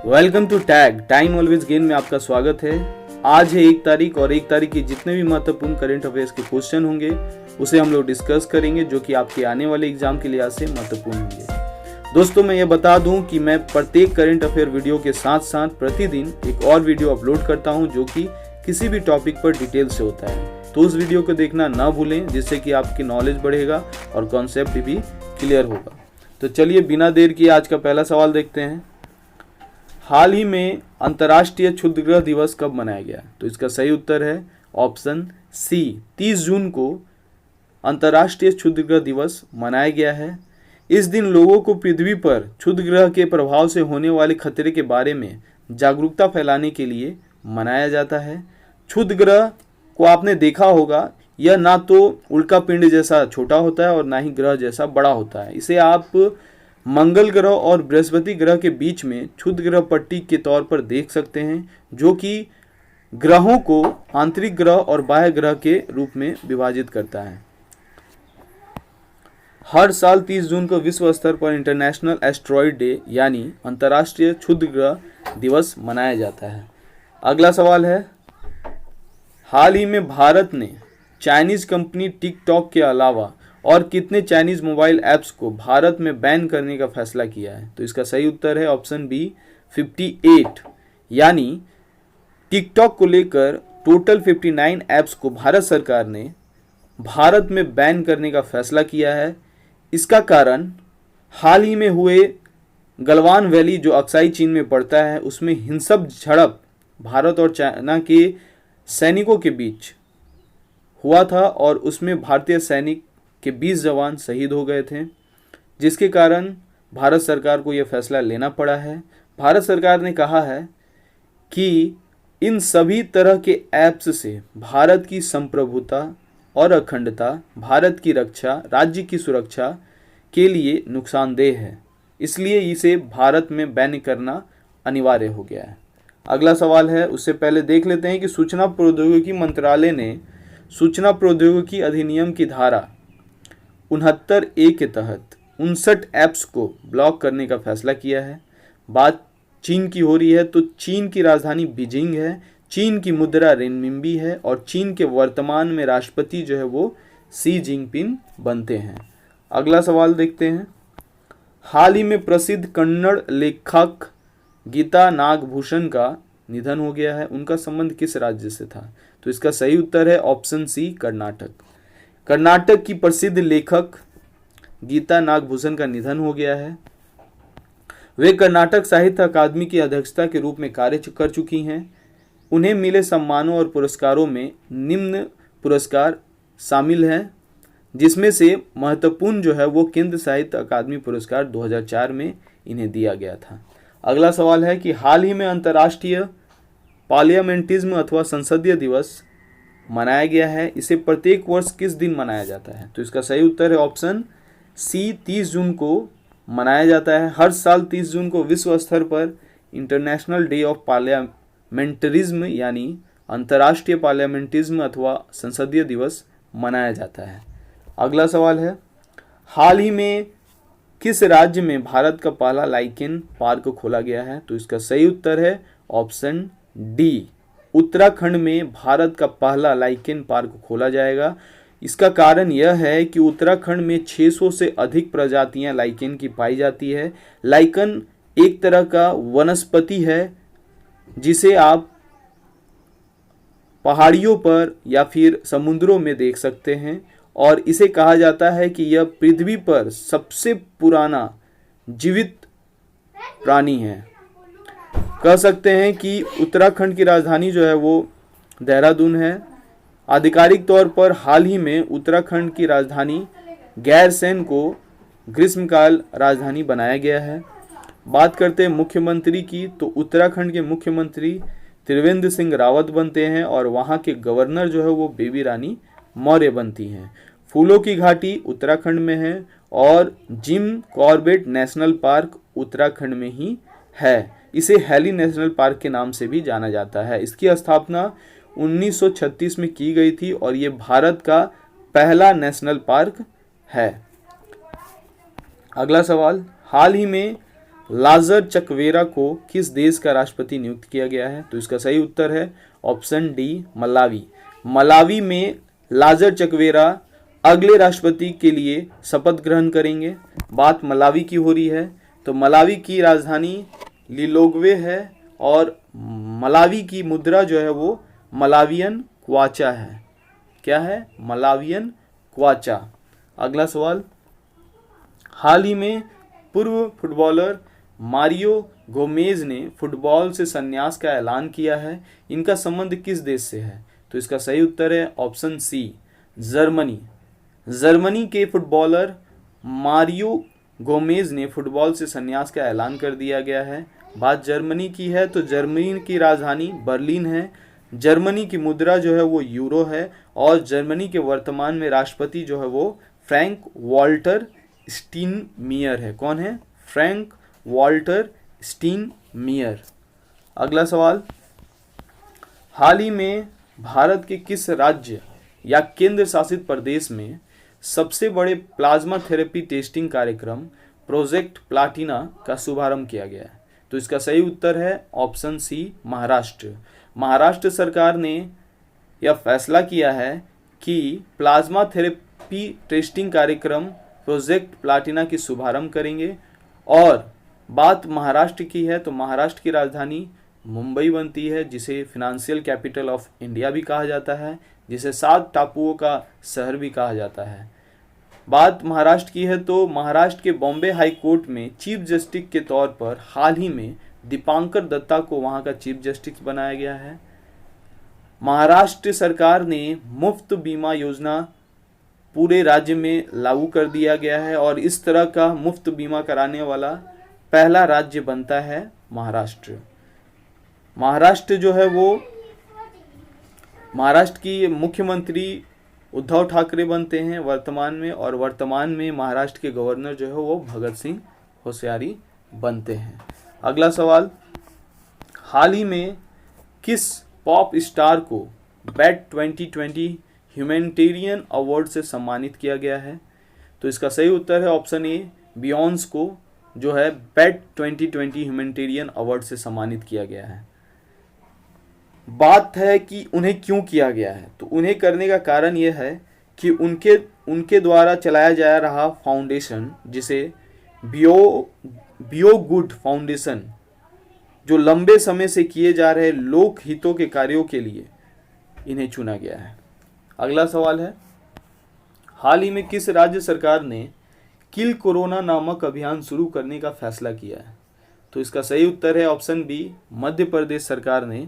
Welcome to tag time always gain में आपका स्वागत है। आज है 1 तारीख और 1 तारीख की जितने भी महत्वपूर्ण करंट अफेयर्स के क्वेश्चन होंगे उसे हम लोग डिस्कस करेंगे, जो कि आपके आने वाले एग्जाम के लिहाज से महत्वपूर्ण होंगे। दोस्तों, मैं ये बता दूं कि मैं प्रत्येक करंट अफेयर वीडियो के साथ साथ प्रतिदिन एक और वीडियो अपलोड करता हूं, जो कि किसी भी टॉपिक पर डिटेल से होता है। तो उस वीडियो को देखना ना भूलें, जिससे कि आपकी नॉलेज बढ़ेगा और कॉन्सेप्ट भी क्लियर होगा। तो चलिए बिना देर किए आज का पहला सवाल देखते हैं। हाल ही में अंतर्राष्ट्रीय क्षुद्रग्रह दिवस कब मनाया गया? तो इसका सही उत्तर है ऑप्शन सी, 30 जून को अंतर्राष्ट्रीय क्षुद्रग्रह दिवस मनाया गया है। इस दिन लोगों को पृथ्वी पर क्षुद्रग्रह के प्रभाव से होने वाले खतरे के बारे में जागरूकता फैलाने के लिए मनाया जाता है। क्षुद्रग्रह को आपने देखा होगा, यह ना तो उल्का पिंड जैसा छोटा होता है और ना ही ग्रह जैसा बड़ा होता है। इसे आप मंगल ग्रह और बृहस्पति ग्रह के बीच में क्षुद्र ग्रह पट्टी के तौर पर देख सकते हैं, जो कि ग्रहों को आंतरिक ग्रह और बाह्य ग्रह के रूप में विभाजित करता है। हर साल 30 जून को विश्व स्तर पर इंटरनेशनल एस्ट्रॉयड डे यानी अंतर्राष्ट्रीय क्षुद्र ग्रह दिवस मनाया जाता है। अगला सवाल है, हाल ही में भारत ने चाइनीज कंपनी टिकटॉक के अलावा और कितने चाइनीज मोबाइल ऐप्स को भारत में बैन करने का फैसला किया है? तो इसका सही उत्तर है ऑप्शन बी, 58। यानी टिकटॉक को लेकर टोटल 59 ऐप्स को भारत सरकार ने भारत में बैन करने का फैसला किया है। इसका कारण हाल ही में हुए गलवान वैली, जो अक्साई चीन में पड़ता है, उसमें हिंसक झड़प भारत और चाइना के सैनिकों के बीच हुआ था और उसमें भारतीय सैनिक के 20 जवान शहीद हो गए थे, जिसके कारण भारत सरकार को यह फैसला लेना पड़ा है। भारत सरकार ने कहा है कि इन सभी तरह के ऐप्स से भारत की संप्रभुता और अखंडता, भारत की रक्षा, राज्य की सुरक्षा के लिए नुकसानदेह है, इसलिए इसे भारत में बैन करना अनिवार्य हो गया है। अगला सवाल है, उससे पहले देख लेते हैं कि सूचना प्रौद्योगिकी मंत्रालय ने सूचना प्रौद्योगिकी अधिनियम की धारा 69A के तहत 59 ऐप्स को ब्लॉक करने का फैसला किया है। बात चीन की हो रही है, तो चीन की राजधानी बीजिंग है, चीन की मुद्रा रेनमिंबी है और चीन के वर्तमान में राष्ट्रपति जो है वो शी जिनपिंग बनते हैं। अगला सवाल देखते हैं, हाल ही में प्रसिद्ध कन्नड़ लेखक गीता नागभूषण का निधन हो गया है। उनका संबंध किस राज्य से था? तो इसका सही उत्तर है ऑप्शन सी, कर्नाटक। कर्नाटक की प्रसिद्ध लेखक गीता नागभूषण का निधन हो गया है। वे कर्नाटक साहित्य अकादमी की अध्यक्षता के रूप में कार्य कर चुकी हैं। उन्हें मिले सम्मानों और पुरस्कारों में निम्न पुरस्कार शामिल हैं, जिसमें से महत्वपूर्ण जो है वो केंद्र साहित्य अकादमी पुरस्कार 2004 में इन्हें दिया गया था। अगला सवाल है कि हाल ही में अंतर्राष्ट्रीय पार्लियामेंटिज्म अथवा संसदीय दिवस मनाया गया है। इसे प्रत्येक वर्ष किस दिन मनाया जाता है? तो इसका सही उत्तर है ऑप्शन सी, 30 जून को मनाया जाता है। हर साल 30 जून को विश्व स्तर पर इंटरनेशनल डे ऑफ पार्लियामेंटरिज्म यानी अंतर्राष्ट्रीय पार्लियामेंटिज्म अथवा संसदीय दिवस मनाया जाता है। अगला सवाल है, हाल ही में किस राज्य में भारत का पहला लाइकेन पार्क खोला गया है? तो इसका सही उत्तर है ऑप्शन डी, उत्तराखंड में भारत का पहला लाइकेन पार्क खोला जाएगा। इसका कारण यह है कि उत्तराखंड में 600 से अधिक प्रजातियां लाइकेन की पाई जाती है। लाइकेन एक तरह का वनस्पति है जिसे आप पहाड़ियों पर या फिर समुद्रों में देख सकते हैं और इसे कहा जाता है कि यह पृथ्वी पर सबसे पुराना जीवित प्राणी है। कह सकते हैं कि उत्तराखंड की राजधानी जो है वो देहरादून है। आधिकारिक तौर पर हाल ही में उत्तराखंड की राजधानी गैरसैंण को ग्रीष्मकाल राजधानी बनाया गया है। बात करते हैं मुख्यमंत्री की, तो उत्तराखंड के मुख्यमंत्री त्रिवेंद्र सिंह रावत बनते हैं और वहाँ के गवर्नर जो है वो बेबी रानी मौर्य बनती हैं। फूलों की घाटी उत्तराखंड में है और Jim Corbett national park Uttarakhand में ही है। इसे हैली नेशनल पार्क के नाम से भी जाना जाता है। इसकी स्थापना 1936 में की गई थी और ये भारत का पहला नेशनल पार्क है। अगला सवाल, हाल ही में लाजर चकवेरा को किस देश का राष्ट्रपति नियुक्त किया गया है? तो इसका सही उत्तर है ऑप्शन डी मलावी। मलावी में लाजर चकवेरा अगले राष्ट्रपति के लिए शपथ ग्रहण करेंगे। बात मलावी की हो रही है, तो मलावी की राजधानी लिलोग्वे है और मलावी की मुद्रा जो है वो मलावियन क्वाचा है। क्या है? मलावियन क्वाचा। अगला सवाल, हाल ही में पूर्व फुटबॉलर मारियो गोमेज ने फुटबॉल से संन्यास का ऐलान किया है। इनका संबंध किस देश से है? तो इसका सही उत्तर है ऑप्शन सी जर्मनी। जर्मनी के फुटबॉलर मारियो गोमेज ने फुटबॉल से संन्यास का ऐलान कर दिया गया है। बात जर्मनी की है, तो जर्मनी की राजधानी बर्लिन है। जर्मनी की मुद्रा जो है वो यूरो है और जर्मनी के वर्तमान में राष्ट्रपति जो है वो फ्रैंक वॉल्टर स्टीनमियर है। कौन है? Frank Walter Steinmeier. अगला सवाल, हाल ही में भारत के किस राज्य या केंद्र शासित प्रदेश में सबसे बड़े प्लाज्मा थेरेपी टेस्टिंग कार्यक्रम प्रोजेक्ट प्लाटिना का शुभारंभ किया गया है? तो इसका सही उत्तर है ऑप्शन सी महाराष्ट्र। महाराष्ट्र सरकार ने यह फैसला किया है कि प्लाज्मा थेरेपी टेस्टिंग कार्यक्रम प्रोजेक्ट प्लाटिना की शुभारंभ करेंगे। और बात महाराष्ट्र की है, तो महाराष्ट्र की राजधानी मुंबई बनती है, जिसे फिनेंशियल कैपिटल ऑफ इंडिया भी कहा जाता है, जिसे 7 टापुओं का शहर भी कहा जाता है। बात महाराष्ट्र की है, तो महाराष्ट्र के बॉम्बे हाई कोर्ट में चीफ जस्टिस के तौर पर हाल ही में दीपांकर दत्ता को वहां का चीफ जस्टिस बनाया गया है। महाराष्ट्र सरकार ने मुफ्त बीमा योजना पूरे राज्य में लागू कर दिया गया है और इस तरह का मुफ्त बीमा कराने वाला पहला राज्य बनता है महाराष्ट्र। महाराष्ट्र जो है वो महाराष्ट्र की मुख्यमंत्री उद्धव ठाकरे बनते हैं वर्तमान में, और वर्तमान में महाराष्ट्र के गवर्नर जो है वो भगत सिंह कोश्यारी बनते हैं। अगला सवाल, हाल ही में किस पॉप स्टार को बैट 2020 ह्यूमैनिटेरियन अवार्ड से सम्मानित किया गया है? तो इसका सही उत्तर है ऑप्शन ए बियॉन्स को जो है बैट 2020 ह्यूमैनिटेरियन अवार्ड से सम्मानित किया गया है। बात है कि उन्हें क्यों किया गया है, तो उन्हें करने का कारण यह है कि उनके द्वारा चलाया जा रहा फाउंडेशन, जिसे बियो गुड फाउंडेशन, जो लंबे समय से किए जा रहे लोक हितों के कार्यों के लिए इन्हें चुना गया है। अगला सवाल है, हाल ही में किस राज्य सरकार ने किल कोरोना नामक अभियान शुरू करने का फैसला किया है? तो इसका सही उत्तर है ऑप्शन बी मध्य प्रदेश सरकार ने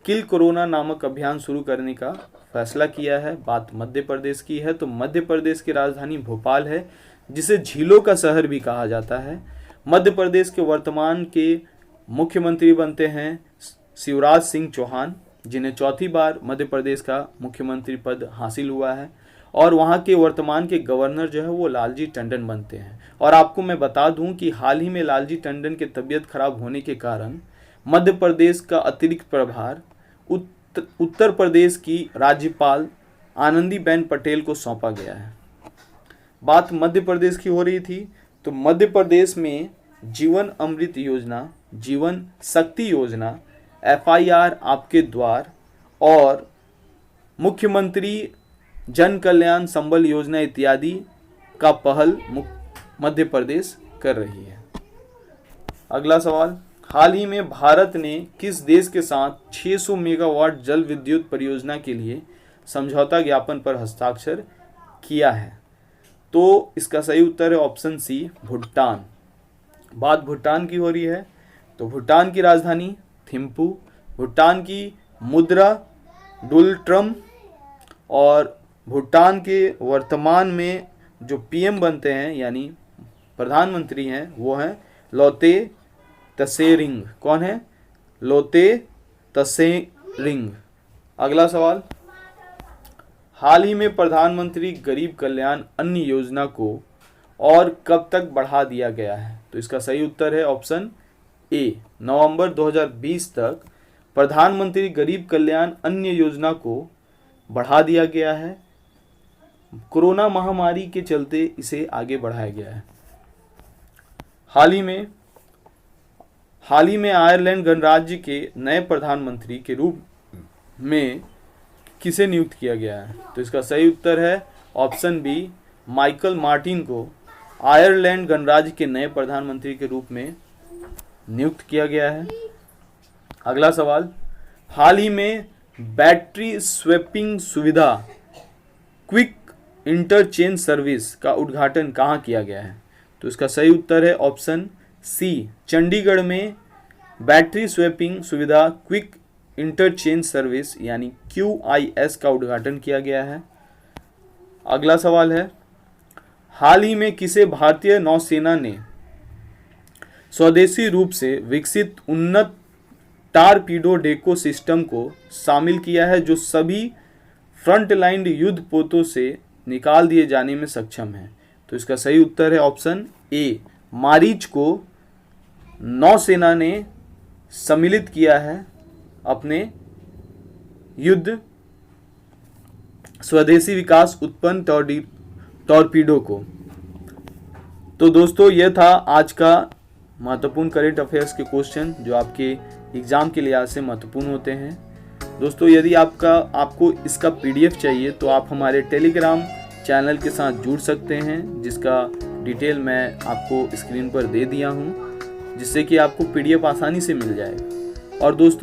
किल कोरोना नामक अभियान शुरू करने का फैसला किया है। बात मध्य प्रदेश की है, तो मध्य प्रदेश की राजधानी भोपाल है, जिसे झीलों का शहर भी कहा जाता है। मध्य प्रदेश के वर्तमान के मुख्यमंत्री बनते हैं शिवराज सिंह चौहान, जिन्हें चौथी बार मध्य प्रदेश का मुख्यमंत्री पद हासिल हुआ है, और वहाँ के वर्तमान के गवर्नर जो है वो लालजी टंडन बनते हैं। और आपको मैं बता दूं कि हाल ही में लालजी टंडन की तबीयत खराब होने के कारण मध्य प्रदेश का अतिरिक्त प्रभार उत्तर प्रदेश की राज्यपाल आनंदीबेन पटेल को सौंपा गया है। बात मध्य प्रदेश की हो रही थी, तो मध्य प्रदेश में जीवन अमृत योजना, जीवन शक्ति योजना, FIR आपके द्वार और मुख्यमंत्री जन कल्याण संबल योजना इत्यादि का पहल मध्य प्रदेश कर रही है। अगला सवाल, हाल ही में भारत ने किस देश के साथ 600 मेगावाट जल विद्युत परियोजना के लिए समझौता ज्ञापन पर हस्ताक्षर किया है? तो इसका सही उत्तर है ऑप्शन सी भूटान। बात भूटान की हो रही है, तो भूटान की राजधानी थिम्पू, भूटान की मुद्रा डुलट्रम, और भूटान के वर्तमान में जो PM बनते हैं यानी प्रधानमंत्री हैं वो हैं लोते तसेरिंग। कौन है? लोते तसेरिंग। अगला सवाल, हाल ही में प्रधानमंत्री गरीब कल्याण अन्न योजना को और कब तक बढ़ा दिया गया है? तो इसका सही उत्तर है ऑप्शन ए नवंबर 2020 तक प्रधानमंत्री गरीब कल्याण अन्न योजना को बढ़ा दिया गया है। कोरोना महामारी के चलते इसे आगे बढ़ाया गया है। हाल ही में हाल ही में आयरलैंड गणराज्य के नए प्रधानमंत्री के रूप में किसे नियुक्त किया गया है? तो इसका सही उत्तर है ऑप्शन बी, माइकल मार्टिन को आयरलैंड गणराज्य के नए प्रधानमंत्री के रूप में नियुक्त किया गया है। अगला सवाल, हाल ही में बैटरी स्वैपिंग सुविधा क्विक इंटरचेंज सर्विस का उद्घाटन कहाँ किया गया है? तो इसका सही उत्तर है ऑप्शन सी, चंडीगढ़ में बैटरी स्वैपिंग सुविधा क्विक इंटरचेंज सर्विस यानी QIS का उद्घाटन किया गया है। अगला सवाल है, हाल ही में किसे भारतीय नौसेना ने स्वदेशी रूप से विकसित उन्नत टारपीडो डेको सिस्टम को शामिल किया है जो सभी फ्रंटलाइन युद्ध पोतों से निकाल दिए जाने में सक्षम है? तो इसका सही उत्तर है ऑप्शन ए, मारीच को नौसेना ने सम्मिलित किया है अपने युद्ध स्वदेशी विकास उत्पन्न टॉर्पीडो को। तो दोस्तों ये था आज का महत्वपूर्ण करंट अफेयर्स के क्वेश्चन जो आपके एग्जाम के लिहाज से महत्वपूर्ण होते हैं। दोस्तों यदि आपको इसका PDF चाहिए तो आप हमारे टेलीग्राम चैनल के साथ जुड़ सकते हैं, जिसका डिटेल मैं आपको स्क्रीन पर दे दिया हूं, जिससे कि आपको PDF आसानी से मिल जाए। और दोस्तों